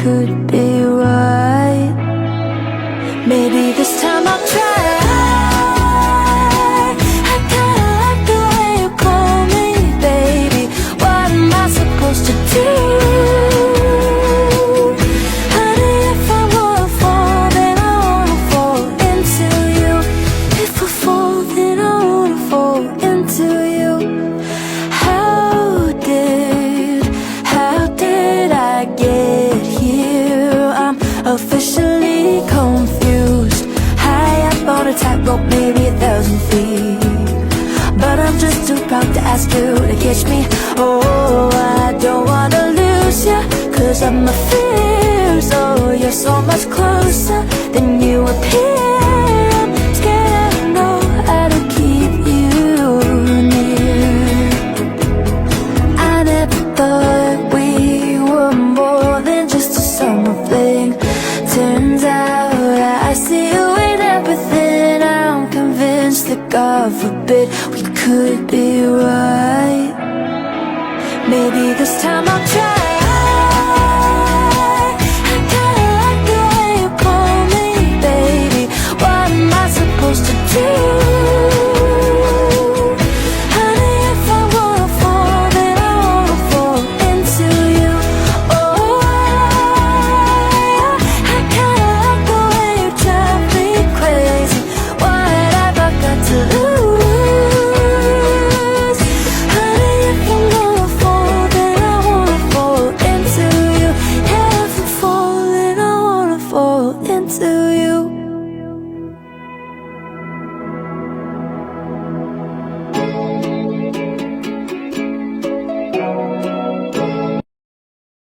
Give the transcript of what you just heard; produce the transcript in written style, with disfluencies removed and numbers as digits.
could be right. Maybe this time I'll try. I kinda like the way you call me, baby. What am I supposed to do? Honey, if I wanna fall, then I wanna fall into you. If I fall, then I wanna fall into you. How did I get here? I'm officially confused. High up on a tightrope, maybe 1,000 feet, but I'm just too proud to ask you to catch me. Oh, I don't wanna lose you, 'cause of my fears. Oh, you're so much closer than you appear. I'm scared I don't know how to keep you near. I never thought we were more than just a summer fling. Turns out I see you in everything. I'm convinced that God forbid we could be right. Maybe this time I'll try.